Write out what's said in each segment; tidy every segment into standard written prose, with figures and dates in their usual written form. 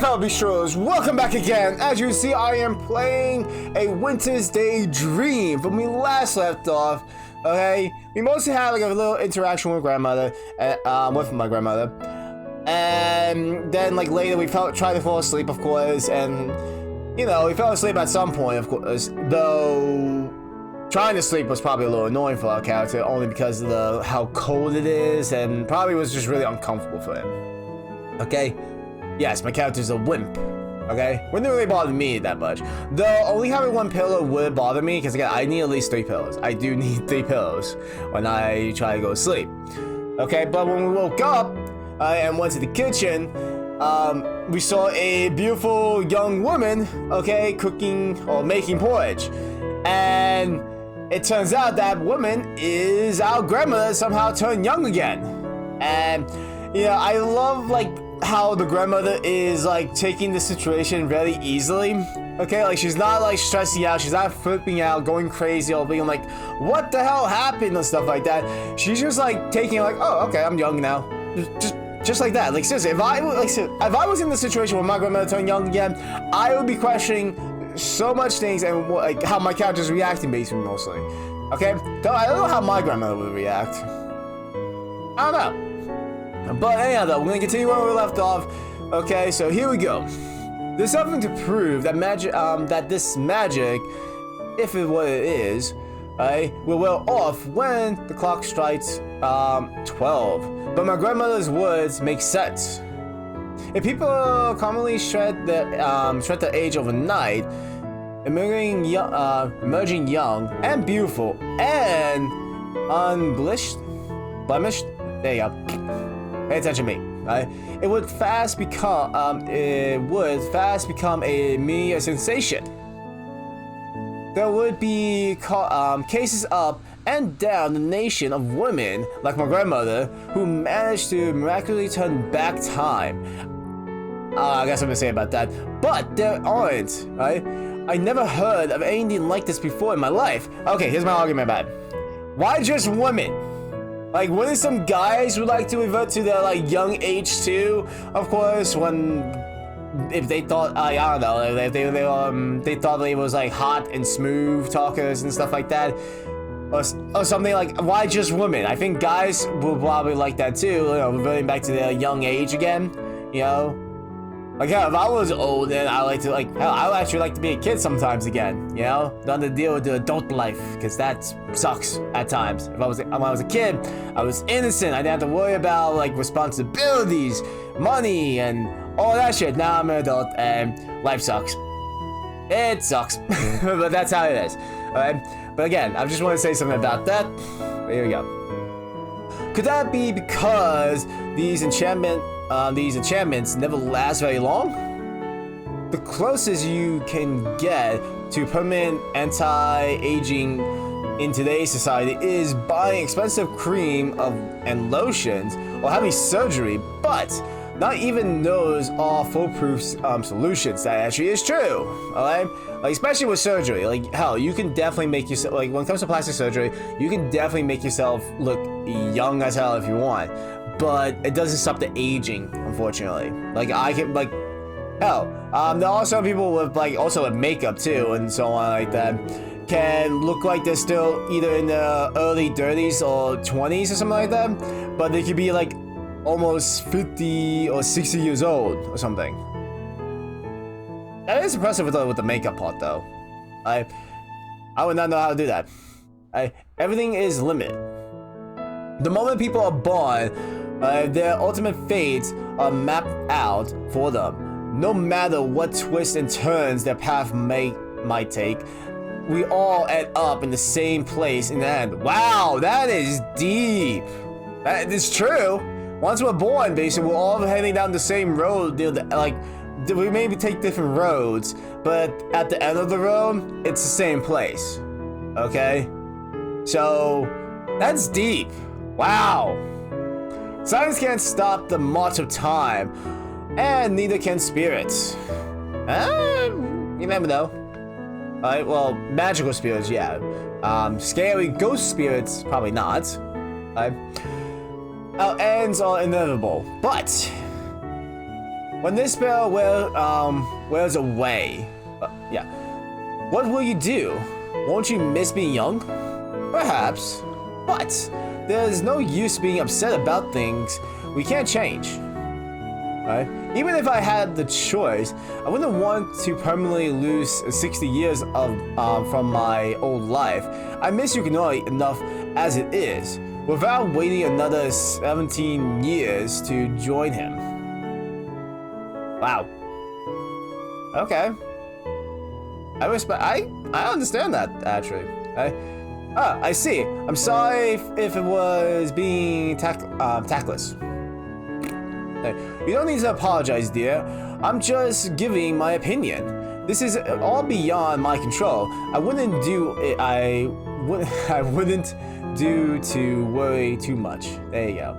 fellow Bistros, welcome back again. As you see, I am playing a Winter's Daydream. When we last left off, okay, we mostly had like a little interaction with grandmother, with my grandmother, and then like later we tried to fall asleep, of course, and you know we fell asleep at some point, of course. Though trying to sleep was probably a little annoying for our character, only because of how cold it is, and probably was just really uncomfortable for him. Okay. Yes, my character's a wimp, okay? Wouldn't really bother me that much. Though, only having one pillow would bother me, because again, I need at least 3 pillows. I do need 3 pillows when I try to go to sleep. Okay, but when we woke up and went to the kitchen, we saw a beautiful young woman, okay, cooking or making porridge. And it turns out that woman is our grandmother somehow turned young again. And, you know, I love, like, how the grandmother is like taking the situation very easily. Okay, like she's not like stressing out, she's not flipping out, going crazy, or being like, what the hell happened and stuff like that. She's just like taking like, oh, okay, I'm young now. Just like that. Like seriously, if I was in the situation where my grandmother turned young again, I would be questioning so much things and like how my character's reacting basically mostly. Okay, so I don't know how my grandmother would react. I don't know. But anyhow, though, we're gonna continue where we left off. Okay, so here we go. There's something to prove that magic, that this magic, if it what it is, will wear off when the clock strikes 12. But my grandmother's words make sense. If people commonly shred the age overnight, emerging young and beautiful and blemished. There you go. Pay attention to me, right? It would fast become a mere sensation. There would be cases up and down the nation of women like my grandmother who managed to miraculously turn back time. I guess I'm gonna say about that, but there aren't, right? I never heard of anything like this before in my life. Okay, here's my argument about it. Why just women? Like, wouldn't some guys would like to revert to their like young age too? Of course, if they thought I don't know, if they thought they was like hot and smooth talkers and stuff like that, or something like. Why just women? I think guys will probably like that too. You know, reverting back to their young age again. You know. Like, yeah, if I was old, then I like to, like, hell, I would actually like to be a kid sometimes again, you know? Not to deal with the adult life, because that sucks at times. When I was a kid, I was innocent. I didn't have to worry about, like, responsibilities, money, and all that shit. Now I'm an adult, and life sucks. It sucks. But that's how it is, alright? But again, I just want to say something about that. Here we go. Could that be because these enchantments never last very long? The closest you can get to permanent anti-aging in today's society is buying expensive cream and lotions or having surgery, but not even those are foolproof solutions. That actually is true, alright? Like, especially with surgery. Like, hell, you can definitely make yourself, like, when it comes to plastic surgery, you can definitely make yourself look young as hell if you want. But it doesn't stop the aging, unfortunately. Like, I can, like, hell, there are some people with, like, also with makeup, too, and so on like that, can look like they're still either in their early 30s or 20s or something like that, but they could be, like, almost 50 or 60 years old or something. That is impressive with the makeup part, though. I would not know how to do that. Everything is limited. The moment people are born, their ultimate fates are mapped out for them. No matter what twists and turns their path might take, we all end up in the same place in the end. Wow, that is deep. That is true. Once we're born, basically, we're all heading down the same road. Like, we maybe take different roads, but at the end of the road, it's the same place. Okay? So, that's deep. Wow. Science can't stop the march of time, and neither can spirits. You never know. Alright, well, magical spirits, yeah. Scary ghost spirits, probably not. Our ends are inevitable, but When this spell wears away, yeah, what will you do? Won't you miss being young? Perhaps, but there's no use being upset about things we can't change. Right? Even if I had the choice, I wouldn't want to permanently lose 60 years from my old life. I miss Yukinori enough as it is, without waiting another 17 years to join him. Wow. Okay. I understand that, actually. I see. I'm sorry if it was being tactless. You don't need to apologize, dear. I'm just giving my opinion. This is all beyond my control. I wouldn't do to worry too much. There you go.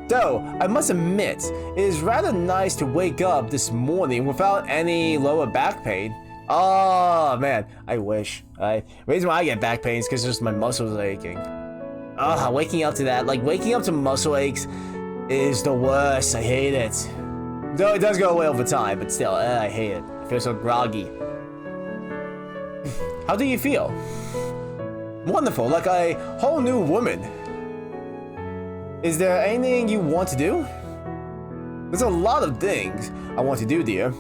Though, I must admit, it is rather nice to wake up this morning without any lower back pain. Oh man, I wish. The reason why I get back pain is because just my muscles are aching. Waking up to that, like waking up to muscle aches is the worst. I hate it. Though it does go away over time, but still, I hate it. I feel so groggy. How do you feel? Wonderful, like a whole new woman. Is there anything you want to do? There's a lot of things I want to do, dear.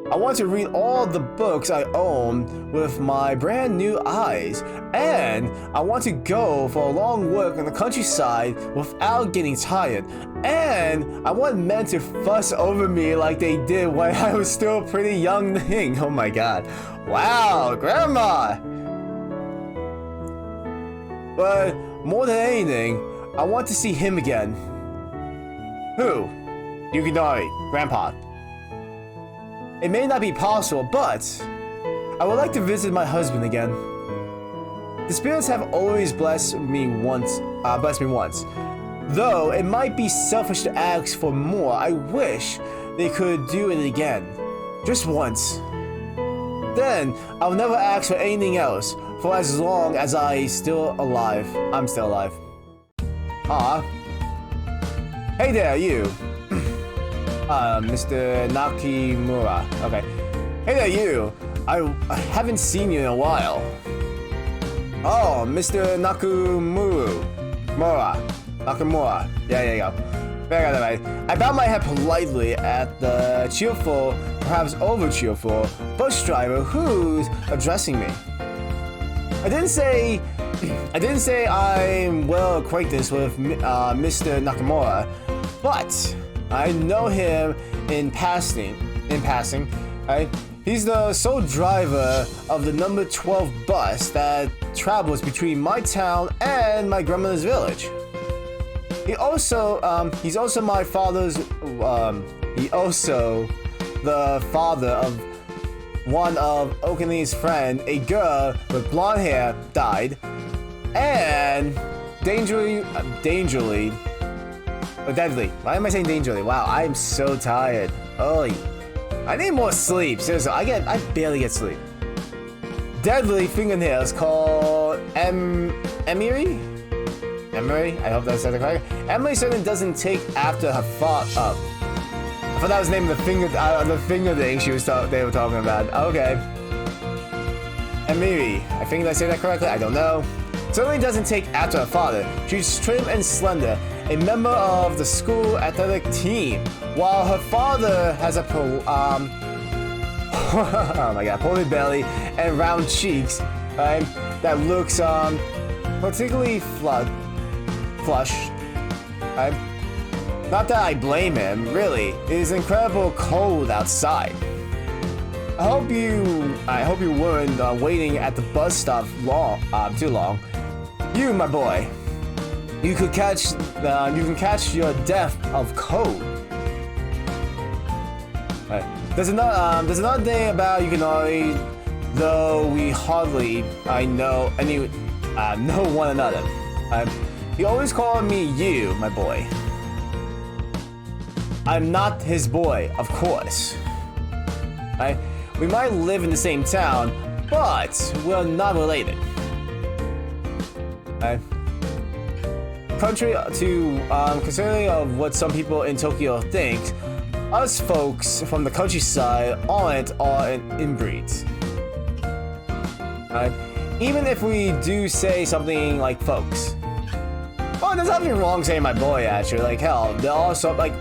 I want to read all the books I own with my brand new eyes, and I want to go for a long walk in the countryside without getting tired, and I want men to fuss over me like they did when I was still a pretty young thing. Oh my god. Wow, Grandma! But more than anything, I want to see him again. Who? Yukinori, Grandpa. It may not be possible, but I would like to visit my husband again. The spirits have always blessed me once. Though it might be selfish to ask for more, I wish they could do it again. Just once. Then I'll never ask for anything else for as long as I'm still alive. Hey there, you. Mr. Nakimura. Okay. Hey there, you. I haven't seen you in a while. Oh, Mr. Nakamura. Yeah, there you go. I bow my head politely at the cheerful, perhaps over-cheerful, bus driver who's addressing me. I didn't say I'm well acquainted with Mr. Nakamura, but I know him in passing. Right? He's the sole driver of the number 12 bus that travels between my town and my grandmother's village. He's also my father's. He also the father of one of Okani's friend, a girl with blonde hair, died, and deadly. Why am I saying dangerously? Wow, I am so tired. Holy, I need more sleep. Seriously, I barely get sleep. Deadly fingernails called Emery. I hope that said it correct. Emily certainly doesn't take after her father. I thought that was the name of the finger thing they were talking about. Okay. Emery. I think I say that correctly. I don't know. Certainly doesn't take after her father. She's trim and slender, a member of the school athletic team, while her father has a oh my god, pointed belly and round cheeks, right? That looks particularly flushed, right? Not that I blame him, really. It is incredible cold outside. I hope you weren't waiting at the bus stop too long. You, my boy, you can catch your death of cold. Right. There's another thing about Yukinori, though we hardly know one another. He always called me you, my boy. I'm not his boy, of course. Right? We might live in the same town, but we're not related. Right? Contrary to considering of what some people in Tokyo think, us folks from the countryside aren't all inbreeds. Even if we do say something like folks. Oh, there's nothing wrong saying my boy, actually. Like, hell, there are some, like,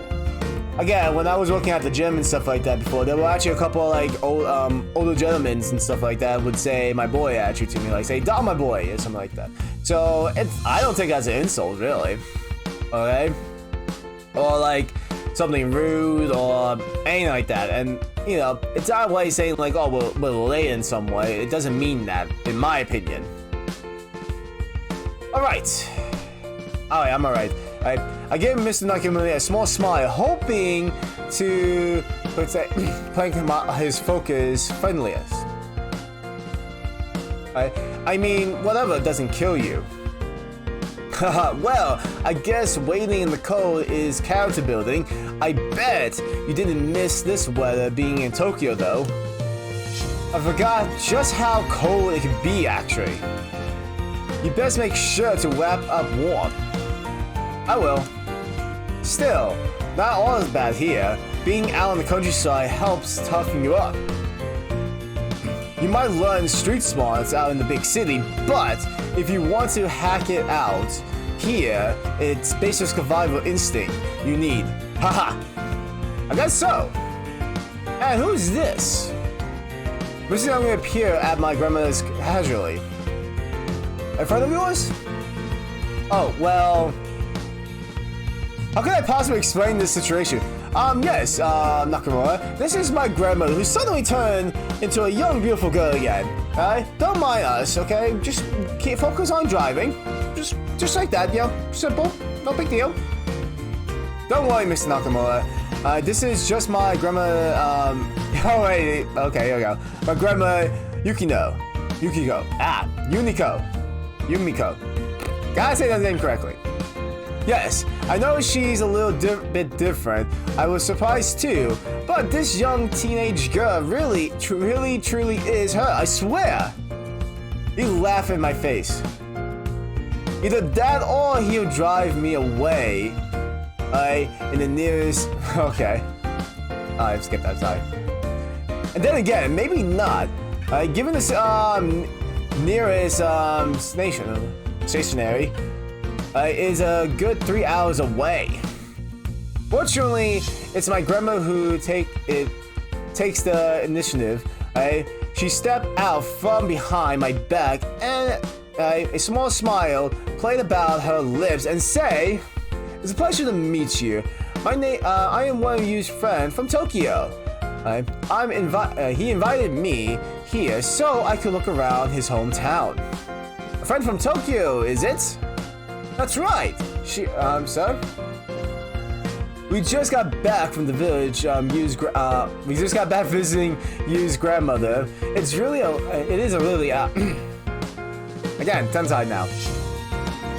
again, when I was working at the gym and stuff like that before, there were actually a couple of, like, older gentlemen and stuff like that would say my boy, actually, to me. Like, say, Dom, my boy, or something like that. So, I don't think that's an insult, really. Okay? Or, like, something rude or anything like that. And, you know, it's not a way of saying, like, oh, we're related in some way. It doesn't mean that, in my opinion. Alright. Alright, I'm alright. I gave Mr. Nakamura a small smile, hoping to prank his focus friendliest. I mean, whatever doesn't kill you. Well, I guess waiting in the cold is character building. I bet you didn't miss this weather being in Tokyo, though. I forgot just how cold it can be, actually. You best make sure to wrap up warm. I will. Still, not all is bad here. Being out in the countryside helps toughen you up. You might learn street smarts out in the big city, but if you want to hack it out, here, it's basic survival instinct you need. Haha! I guess so! And who's this? This is going to appear at my grandmother's casually. A friend of yours? Oh, well... How can I possibly explain this situation? Yes, Nakamura. This is my grandmother who suddenly turned into a young, beautiful girl again. Alright? Don't mind us, okay? Just keep focus on driving. Just like that, you know? Simple. No big deal. Don't worry, Mr. Nakamura. This is just my grandma, oh wait, okay, here we go. My grandma, Yukiko. Yumiko. Gotta say that name correctly. Yes, I know she's a little bit different. I was surprised too, but this young teenage girl really, truly is her, I swear. He laughed in my face. Either that or he'll drive me away. In the nearest, okay. I've skipped that side. And then again, maybe not. Given this, nearest, stationary, is a good 3 hours away. Fortunately, it's my grandma who takes the initiative. She stepped out from behind my back, and a small smile played about her lips, and say, "It's a pleasure to meet you. My name, I am one of you's friend from Tokyo. He invited me here so I could look around his hometown. A friend from Tokyo, is it? That's right. Sir? We just got back from the village. We just got back visiting Yu's grandmother. It is a really again, tongue-tied now.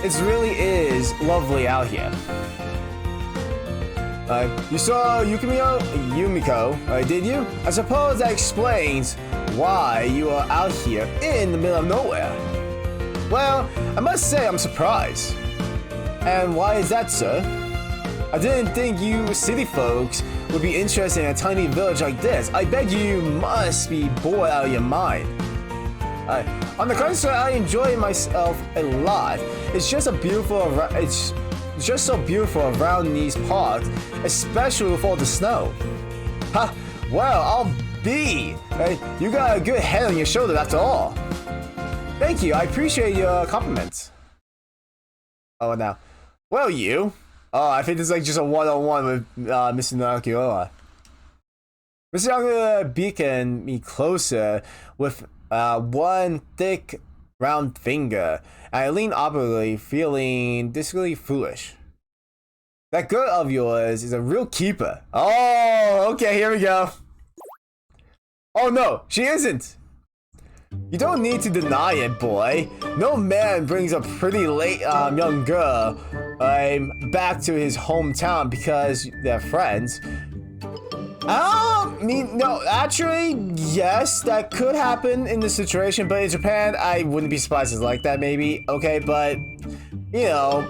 It really is lovely out here. You saw Yumiko, did you? I suppose that explains why you are out here in the middle of nowhere. Well, I must say I'm surprised. And why is that, sir? I didn't think you city folks would be interested in a tiny village like this. I bet you must be bored out of your mind. On the contrary, I enjoy myself a lot. It's just so beautiful around these parks, especially with all the snow. Ha! Well, I'll be. You got a good head on your shoulder after all. Thank you. I appreciate your compliments. Oh, now. Well, you. Oh, I think this is like just a one-on-one with Mr. Nakamura. Mr. Nakamura beckoned me closer with one thick, round finger. I leaned awkwardly, feeling discreetly foolish. That girl of yours is a real keeper. Oh, okay, here we go. Oh no, she isn't. You don't need to deny it, boy. No man brings a pretty young girl back to his hometown because they're friends. No, actually, yes, that could happen in this situation, but in Japan, I wouldn't be surprised it's like that, maybe. Okay, but, you know,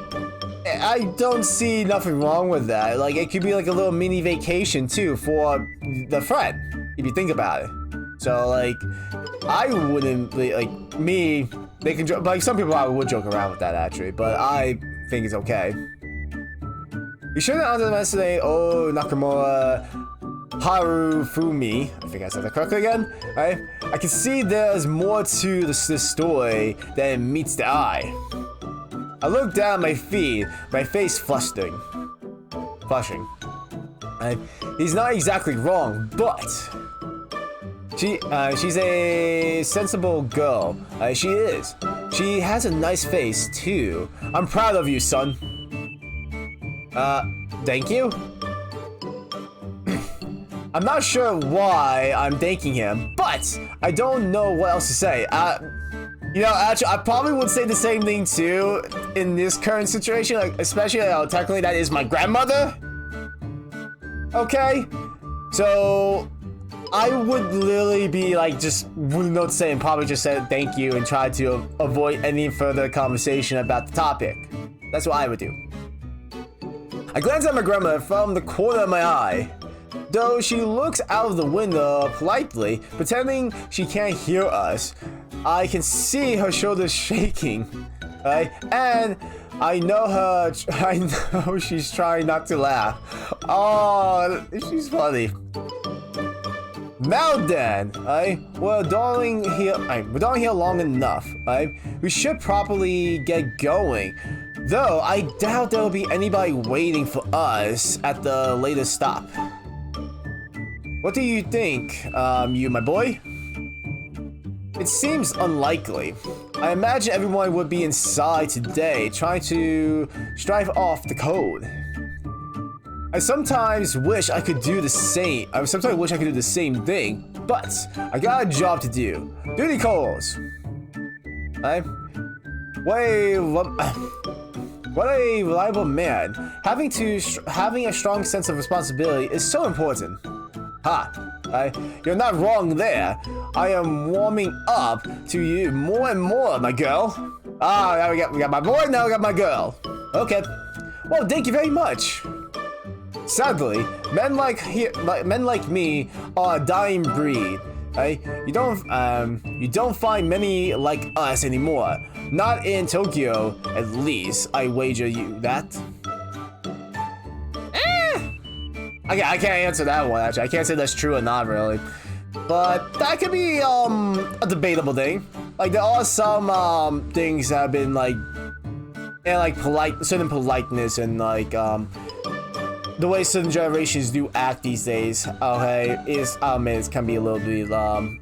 I don't see nothing wrong with that. Like, it could be like a little mini vacation too for the friend, if you think about it. So like, I wouldn't like me. They can joke, like some people probably would joke around with that actually, but I think it's okay. You shouldn't underestimate Nakamura Harufumi. I think I said that correctly again. Right? I can see there's more to this story than meets the eye. I look down at my feet, my face flushing. He's not exactly wrong, but she's a sensible girl. She is. She has a nice face too. I'm proud of you, son. Thank you. I'm not sure why I'm thanking him, but I don't know what else to say. You know, actually, I probably would say the same thing too in this current situation, like especially technically that is my grandmother. Okay, so I would literally be like just wouldn't know what to say and probably just say thank you and try to avoid any further conversation about the topic. That's what I would do. I glance at my grandmother from the corner of my eye. Though she looks out of the window politely, pretending she can't hear us, I can see her shoulders shaking, right? And I know she's trying not to laugh. Oh, she's funny. Now then, we're darling here long enough, we should probably get going. Though I doubt there will be anybody waiting for us at the latest stop. What do you think, you my boy? It seems unlikely. I imagine everyone would be inside today trying to strive off the code. I sometimes wish I could do the same. Thing, but I got a job to do. Duty calls. What a reliable man. Having a strong sense of responsibility is so important. You're not wrong there. I am warming up to you more and more, my girl. Now we got my boy, now we got my girl. Okay. Well, thank you very much. Sadly, men like me are a dying breed. You don't find many like us anymore. Not in Tokyo, at least. I wager you that. I can't answer that one, actually. I can't say that's true or not, really. But that could be, a debatable thing. Like, there are some, things that have been, like, and, like, certain politeness and, like, the way certain generations do act these days, okay, it can be a little bit,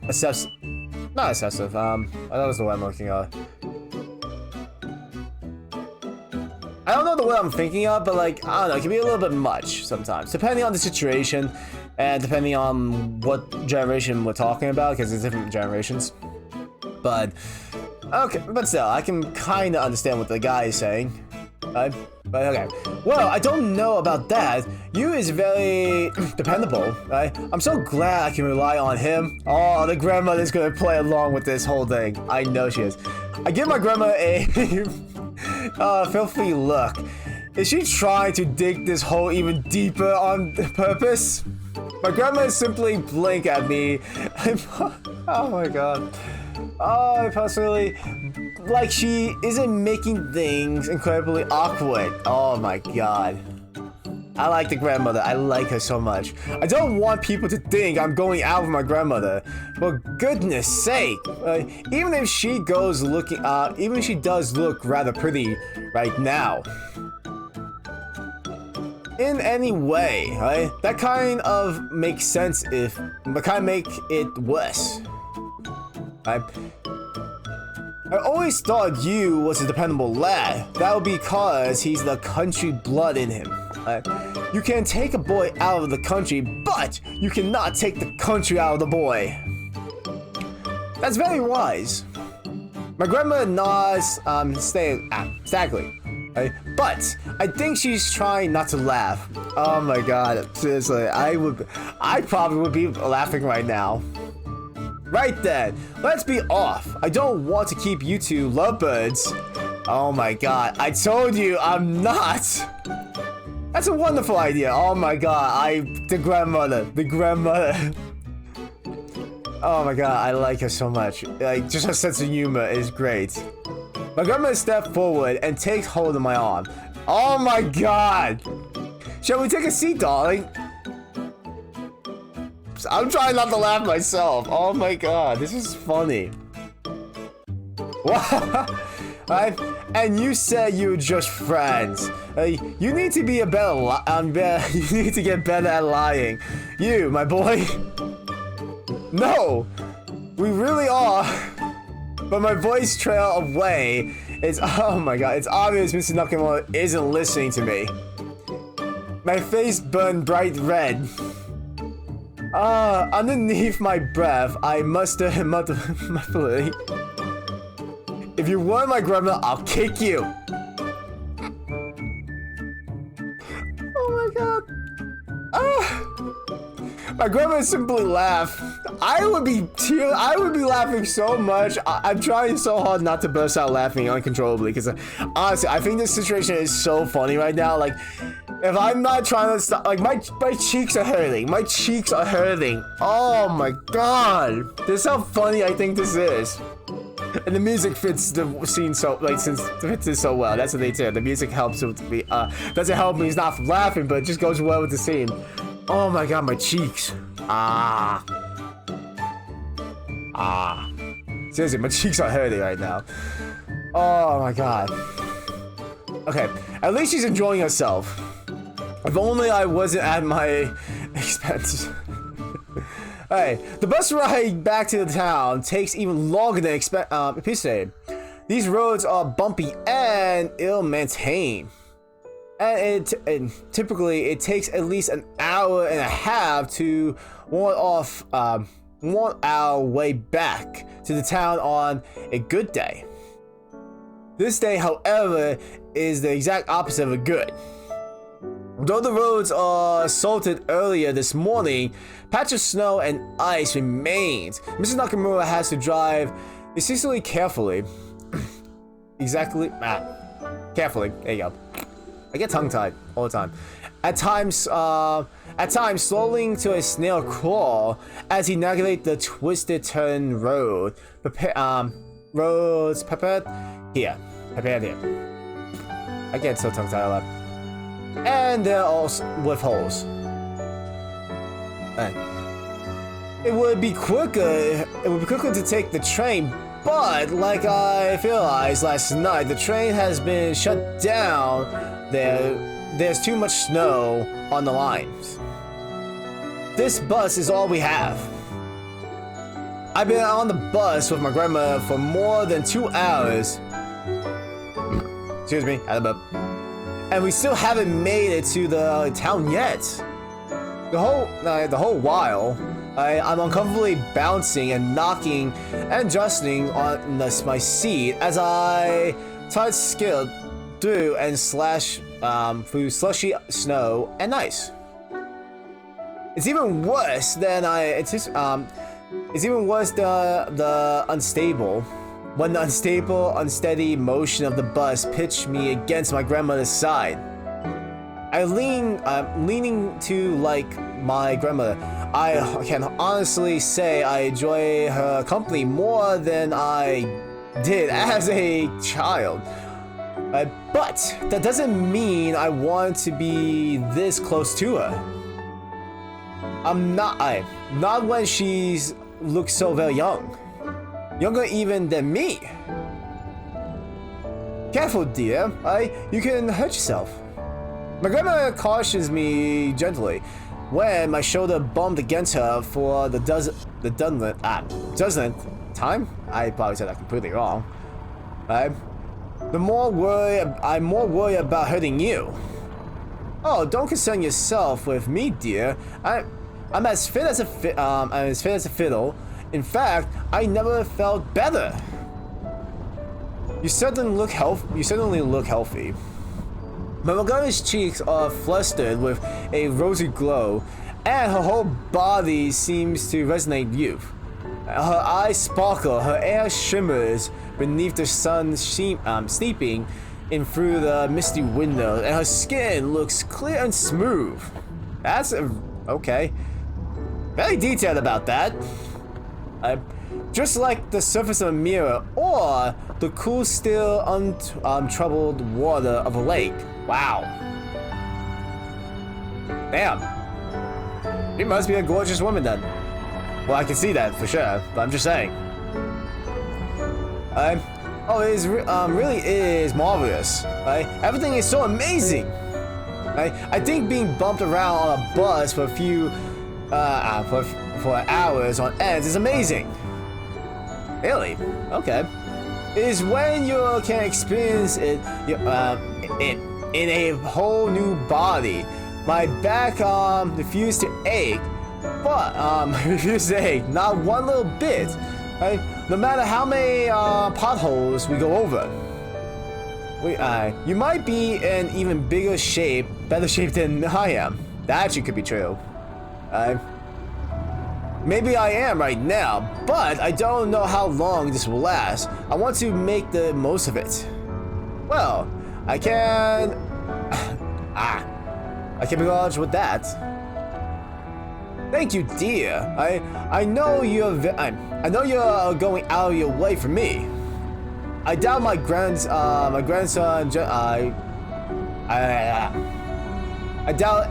excessive. Not excessive, that was the word I'm looking at. I don't know the word I'm thinking of, but like, I don't know, it can be a little bit much sometimes, depending on the situation and depending on what generation we're talking about, because it's different generations. But, okay, but still, I can kind of understand what the guy is saying. But okay, well, I don't know about that. You is very dependable, right? I'm so glad I can rely on him. Oh, the grandmother's gonna play along with this whole thing. I know she is. I give my grandma a filthy look. Is she trying to dig this hole even deeper on purpose? My grandma simply blink at me. Oh my god. Oh, personally, like she isn't making things incredibly awkward. Oh my god. I like the grandmother. I like her so much. I don't want people to think I'm going out with my grandmother. For goodness sake. Even if she does look rather pretty right now. In any way, right? That kind of makes sense but kind of make it worse. I always thought you was a dependable lad. That would be because he's the country blood in him. You can take a boy out of the country, but you cannot take the country out of the boy. That's very wise. My grandma nods staggeringly. But I think she's trying not to laugh. Oh my god, seriously, I probably would be laughing right now. Right then, let's be off. I don't want to keep you two lovebirds Oh my god, I told you I'm not. That's a wonderful idea. Oh my god, the grandmother. Oh my god, I like her so much. Like, just her sense of humor is great. My grandmother stepped forward and takes hold of my arm. Oh my god! Shall we take a seat, darling? I'm trying not to laugh myself. Oh my god, this is funny. Right? And you said you were just friends. You need to be a better you need to get better at lying. You, my boy. No, we really are. But my voice trailed away. Oh my god, it's obvious Mr. Nakamura isn't listening to me. My face burned bright red. Underneath my breath, I mustered muffled. If you weren't my grandma, I'll kick you. Oh my god. My grandma simply laughed. I would be laughing so much. I'm trying so hard not to burst out laughing uncontrollably because honestly, I think this situation is so funny right now. Like, if I'm not trying to stop, like my cheeks are hurting. My cheeks are hurting. Oh my god. This is how funny I think this is. And the music fits the scene fits it so well. That's what they did. The music helps with me. Doesn't help me not laughing, but it just goes well with the scene. Oh my god, my cheeks. Seriously, my cheeks are hurting right now. Oh my god. Okay, at least she's enjoying herself. If only I wasn't at my expense. Hey, the bus ride back to the town takes even longer than anticipated. These roads are bumpy and ill-maintained. And typically it takes at least an hour and a half to warn our way back to the town on a good day. This day, however, is the exact opposite of a good. Though the roads are salted earlier this morning, patches of snow and ice remains. Mrs. Nakamura has to drive excessively carefully. Carefully. There you go. I get tongue-tied all the time. At times, slowing to a snail crawl as he navigates the twisted turn road. Roads prepared here. I get so tongue-tied a lot. And they're all with holes. It would be quicker to take the train, but like I realized last night, the train has been shut down. There's too much snow on the lines. This bus is all we have. I've been on the bus with my grandma for more than 2 hours. Excuse me, had a burp. And we still haven't made it to the town yet. The whole while, I'm uncomfortably bouncing and knocking and adjusting on my seat as I try to skid through and slash through slushy snow and ice. It's even worse than it's even worse than the unstable. When the unsteady motion of the bus pitched me against my grandmother's side. I'm leaning to like my grandmother. I can honestly say I enjoy her company more than I did as a child. But that doesn't mean I want to be this close to her. I'm not when she's looks so very young. Younger even than me. Careful, dear. You can hurt yourself. My grandma cautions me gently when my shoulder bumped against her for the dozenth time. I probably said that completely wrong. I'm more worried about hurting you. Oh, don't concern yourself with me, dear. I'm as fit as a fiddle. In fact, I never felt better. You certainly look healthy. My grandma's cheeks are flustered with a rosy glow, and her whole body seems to resonate with youth. Her eyes sparkle, her hair shimmers beneath the sun steeping in through the misty window, and her skin looks clear and smooth. That's okay. Very detailed about that. Just like the surface of a mirror or the cool, still untroubled water of a lake. Wow. Damn. She must be a gorgeous woman then. Well, I can see that for sure, but I'm just saying. Oh, it really is marvelous. Everything is so amazing. I think being bumped around on a bus for a few for hours on end is amazing. Really? Okay. It is when you can experience it in a whole new body. My back refused to ache, but refused to ache, not one little bit. No matter how many potholes we go over. You might be in even better shape than I am. That actually could be true. Maybe I am right now, but I don't know how long this will last. I want to make the most of it. Well, I can acknowledge with that. Thank you, dear. I know you're going out of your way for me. I doubt my grandson. I doubt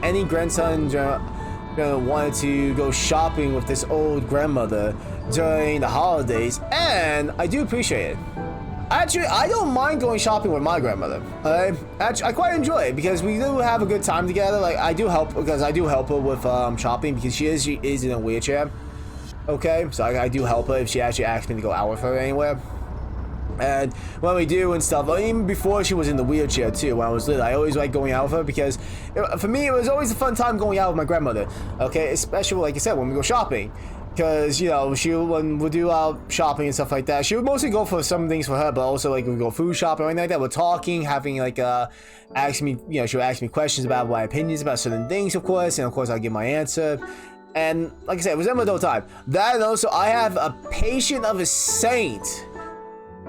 any grandson wanted to go shopping with this old grandmother during the holidays, and I do appreciate it. Actually, I don't mind going shopping with my grandmother. I quite enjoy it because we do have a good time together. Like I do help her with shopping because she is in a wheelchair. Okay, so I do help her if she actually asks me to go out with her anywhere. And when we do and stuff, even before she was in the wheelchair too, when I was little, I always like going out with her because for me it was always a fun time going out with my grandmother. Okay, especially like I said when we go shopping. Because, you know, when we do out shopping and stuff like that, she would mostly go for some things for her, but also, like, we go food shopping or anything like that. We're talking, having, like, she would ask me questions about my opinions about certain things, of course, and, of course, I'll give my answer. And, like I said, it was never no time. That, and also, I have a patient of a saint.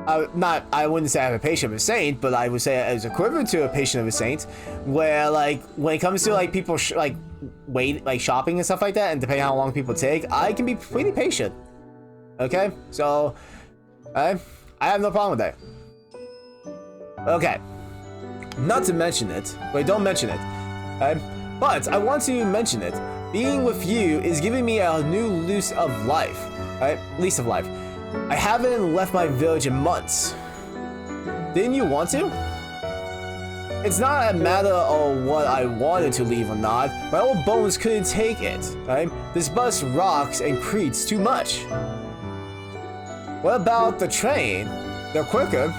I wouldn't say I have a patient of a saint, but I would say it's equivalent to a patient of a saint, where, like, when it comes to, like, people, shopping and stuff like that, and depending on how long people take, I can be pretty patient. Okay? So, I have no problem with that. Okay. Not to mention it. Wait, don't mention it. But I want to mention it. Being with you is giving me a new lease of life. Lease of life. I haven't left my village in months. Didn't you want to? It's not a matter of what I wanted to leave or not. My old bones couldn't take it. This bus rocks and creaks too much. What about the train? They're quicker.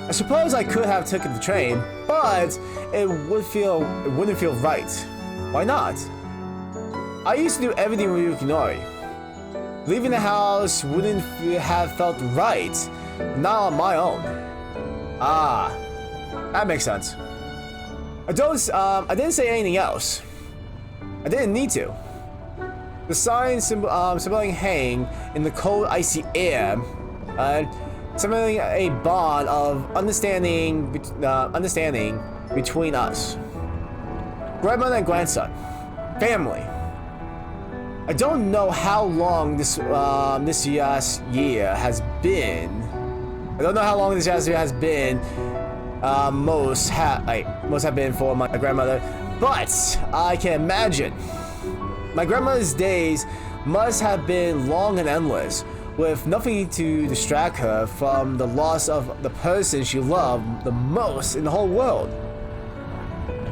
I suppose I could have taken the train, but it wouldn't feel right. Why not? I used to do everything with Yukinori. Leaving the house wouldn't have felt right, not on my own. Ah, that makes sense. I didn't say anything else. I didn't need to. The sign symboling hang in the cold, icy air, symboling a bond of understanding between us. Grandmother and grandson, family. I don't know how long this last year has been. I don't know how long this last year has been. Most have been for my grandmother, but I can imagine my grandmother's days must have been long and endless, with nothing to distract her from the loss of the person she loved the most in the whole world.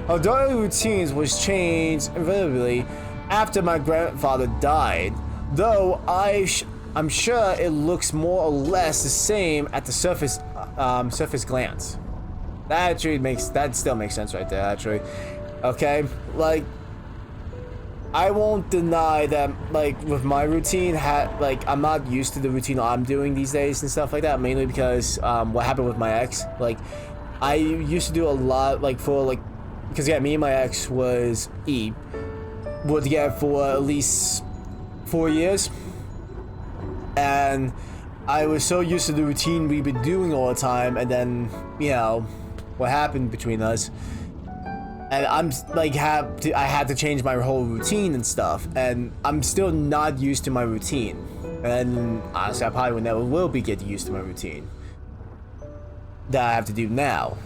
Her daily routines was changed invariably after my grandfather died, though I'm sure it looks more or less the same at the surface glance. That still makes sense right there, actually. Okay, like, I won't deny that, like, with my routine, I'm not used to the routine I'm doing these days and stuff like that, mainly because, what happened with my ex. Like, I used to do a lot, because, yeah, me and my ex were together for at least 4 years, and I was so used to the routine we've been doing all the time, and then, you know, what happened between us. And I'm like, I had to change my whole routine and stuff, and I'm still not used to my routine. And honestly, I probably never will be get used to my routine that I have to do now.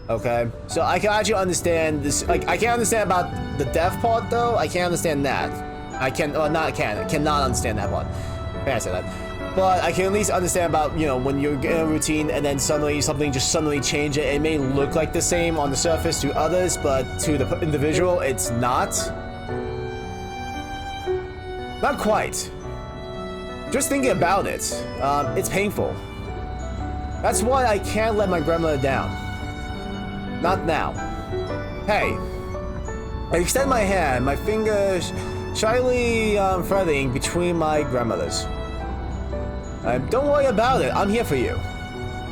Okay, so I can actually understand this. Like, I can't understand about the death part though. I can't understand that. I cannot understand that part. I say that. But I can at least understand about, you know, when you're in a routine and then suddenly something just suddenly changes. It may look like the same on the surface to others, but to the individual, it's not. Not quite. Just thinking about it, it's painful. That's why I can't let my grandmother down. Not now. Hey. I extend my hand, my fingers shyly threading between my grandmother's. Don't worry about it, I'm here for you.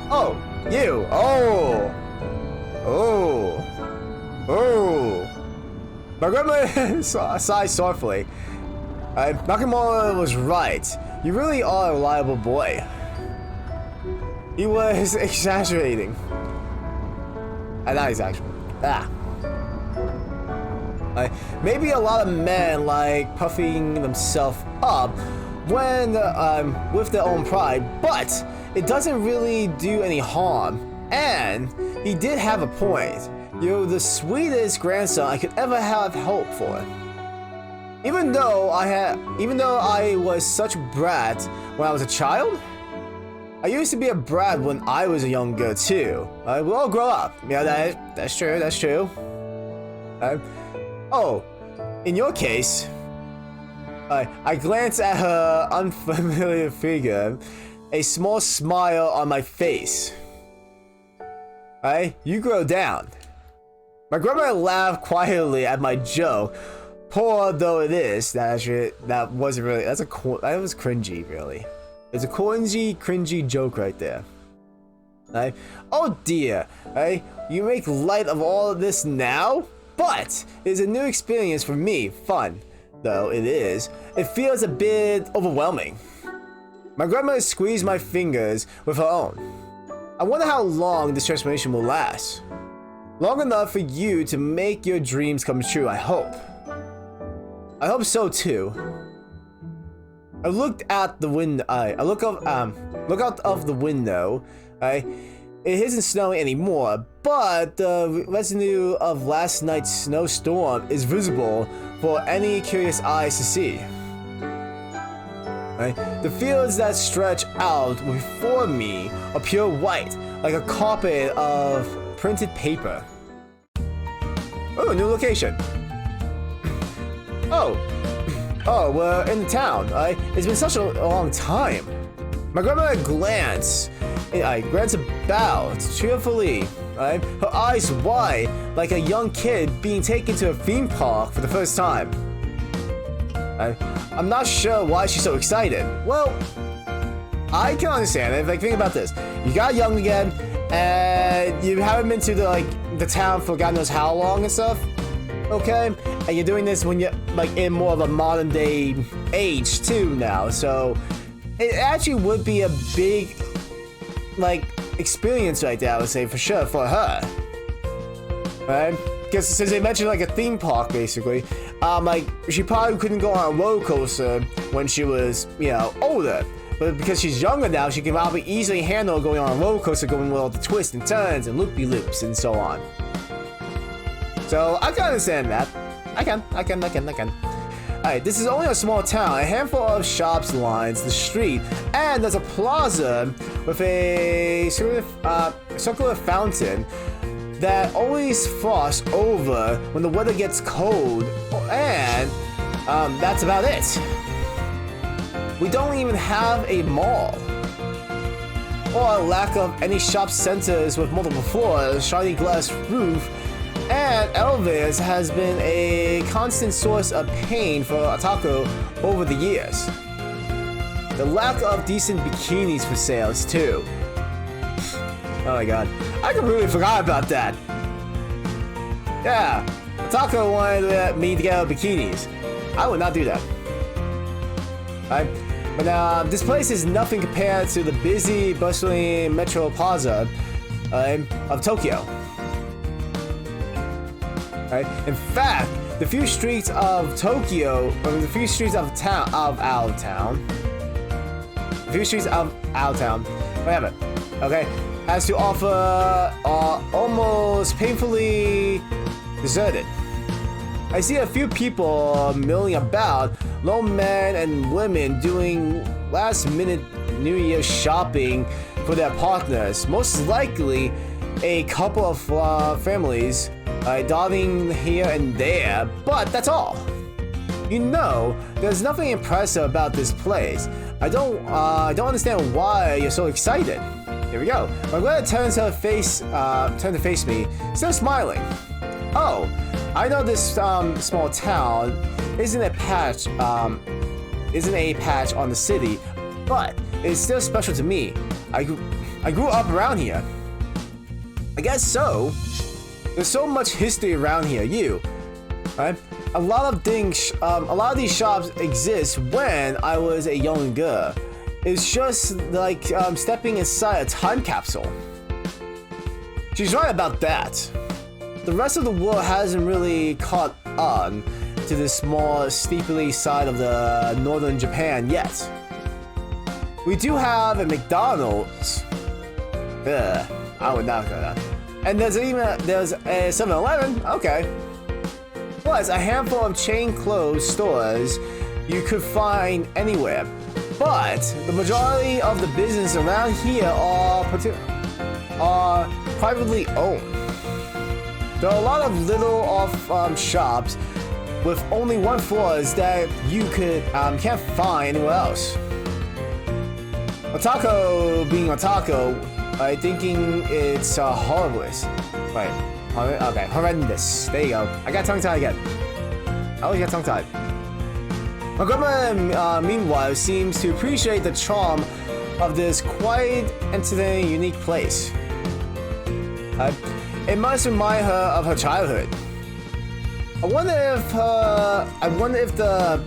Oh, you. Oh. Oh. Oh. My grandmother sighed sorrowfully. Nakamura was right. You really are a reliable boy. He was exaggerating. Not exaggerating. Maybe a lot of men like puffing themselves up when with their own pride, but it doesn't really do any harm. And he did have a point. You're the sweetest grandson I could ever have hoped for. Even though I was such a brat when I was a child, I used to be a brat when I was a young girl too. We all grow up. Yeah, that's true. That's true. Oh, in your case, I glanced at her unfamiliar figure, a small smile on my face. You grow down. My grandmother laughed quietly at my joke. Poor though it is, that wasn't really. That was cringy, really. It's a cringy joke right there. Oh dear, you make light of all of this now, but it's a new experience for me. Fun, though it is. It feels a bit overwhelming. My grandmother squeezed my fingers with her own. I wonder how long this transformation will last. Long enough for you to make your dreams come true, I hope. I hope so too. I looked out the window. I look out of the window. It isn't snowing anymore, but the residue of last night's snowstorm is visible for any curious eyes to see. The fields that stretch out before me are pure white, like a carpet of printed paper. Oh, new location. Oh, we're in the town. It's been such a long time. My grandmother glanced about cheerfully. Her eyes wide, like a young kid being taken to a theme park for the first time. I'm not sure why she's so excited. Well, I can understand it. Like, think about this: you got young again, and you haven't been to the town for God knows how long and stuff. Okay, and you're doing this when you're like in more of a modern day age too now, so it actually would be a big experience right there, I would say, for sure, for her, right? Because since they mentioned like a theme park basically, she probably couldn't go on a roller coaster when she was, older, but because she's younger now, she can probably easily handle going on a roller coaster, going with all the twists and turns and loopy-loops and so on. So I can understand that. I can. Alright, this is only a small town. A handful of shops lines the street, and there's a plaza with a circular fountain that always frosts over when the weather gets cold, and that's about it. We don't even have a mall, or a lack of any shop centers with multiple floors, shiny glass roof, and elevators has been a constant source of pain for Atako over the years. The lack of decent bikinis for sales too. Oh my god, I completely forgot about that. Yeah, Atako wanted me to get out bikinis. I would not do that. But this place is nothing compared to the busy, bustling Metro Plaza of Tokyo. Right? In fact, the few streets of Tokyo, or the few streets of whatever, okay, has to offer are almost painfully deserted. I see a few people milling about, lone men and women doing last-minute New Year shopping for their partners. Most likely, a couple of families dotting here and there, but that's all. You know, there's nothing impressive about this place. I don't understand why you're so excited. Here we go. My brother turns to face me, still smiling. Oh, I know this small town isn't a patch on the city, but it's still special to me. I grew up around here. I guess so. There's so much history around here. Right? A lot of these shops exist when I was a young girl. It's just like stepping inside a time capsule. She's right about that. The rest of the world hasn't really caught on to the small, steeply side of the northern Japan yet. We do have a McDonald's. I would not go there. And there's a 7-Eleven. Okay. Plus a handful of chain clothes stores you could find anywhere. But the majority of the business around here are privately owned. There are a lot of little off shops with only one floors that you can't find anywhere else. Otaku being otaku, thinking it's horrendous. Wait, okay, horrendous. There you go. I got tongue-tied again. I always get tongue-tied. My grandma, meanwhile, seems to appreciate the charm of this quiet, entertaining, unique place. It must remind her of her childhood. I wonder if the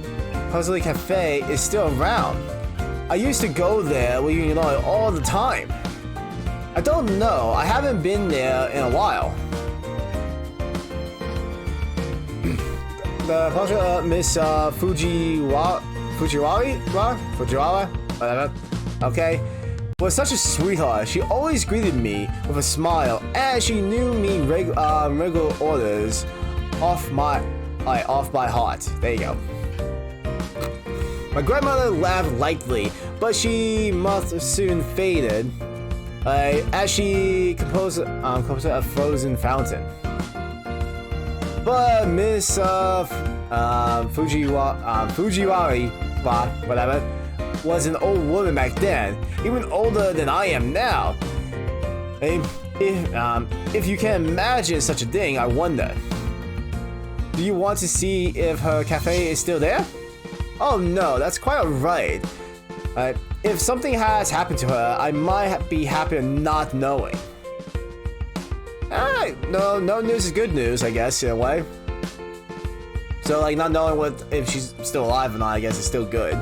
Puzzle Cafe is still around. I used to go there with all the time. I don't know. I haven't been there in a while. The portrait Miss Fujiwara, whatever. Okay, was such a sweetheart. She always greeted me with a smile, and she knew me regular orders off by heart. There you go. My grandmother laughed lightly, but she must soon faded as she composed a frozen fountain. But Miss Fujiwari, whatever, was an old woman back then, even older than I am now. If you can imagine such a thing, I wonder. Do you want to see if her cafe is still there? Oh no, that's quite alright. If something has happened to her, I might be happy not knowing. Alright, no news is good news, I guess, in a way. So, like, not knowing if she's still alive or not, I guess is still good.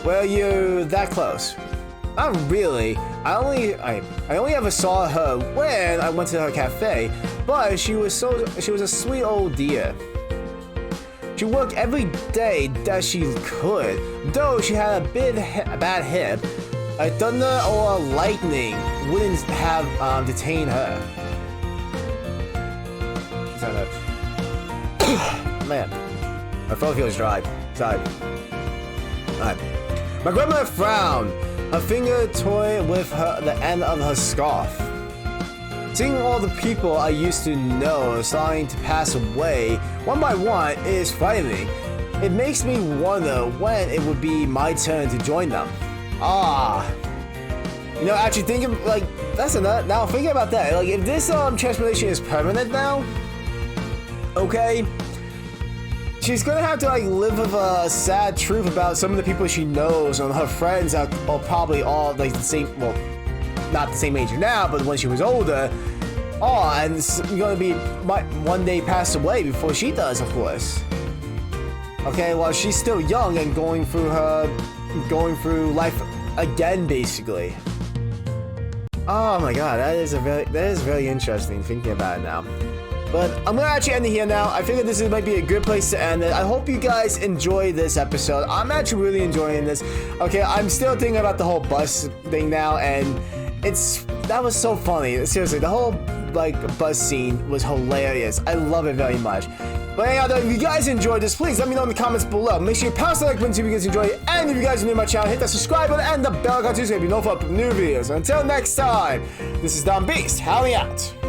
Were you that close? Not really. I only ever saw her when I went to her cafe, but she was a sweet old dear. She worked every day that she could, though she had a bad hip. A thunder or lightning wouldn't have detained her. Man, my throat feels dry. Sorry. Alright. My grandmother frowned, her finger toyed with the end of her scarf. Seeing all the people I used to know starting to pass away one by one is frightening. It makes me wonder when it would be my turn to join them. Actually thinking, like, that's enough. Now thinking about that, like, if this transformation is permanent now, okay, she's gonna have to, like, live with a sad truth about some of the people she knows and her friends that are probably all, like, the same, well, not the same age now, but when she was older. And it's gonna be one day pass away before she does, of course. Okay, while she's still young and going through life again, basically. Oh my god, that is very interesting thinking about it now. But I'm gonna actually end it here now. I figured this might be a good place to end it. I hope you guys enjoy this episode. I'm actually really enjoying this. Okay, I'm still thinking about the whole bus thing now, and that was so funny. Seriously, the whole bus scene was hilarious. I love it very much. But anyhow, if you guys enjoyed this, please let me know in the comments below. Make sure you pound the like button if you guys enjoyed it. And if you guys are new to my channel, hit that subscribe button and the bell icon too so you be notified of new videos. Until next time, this is DomBeast, howling out.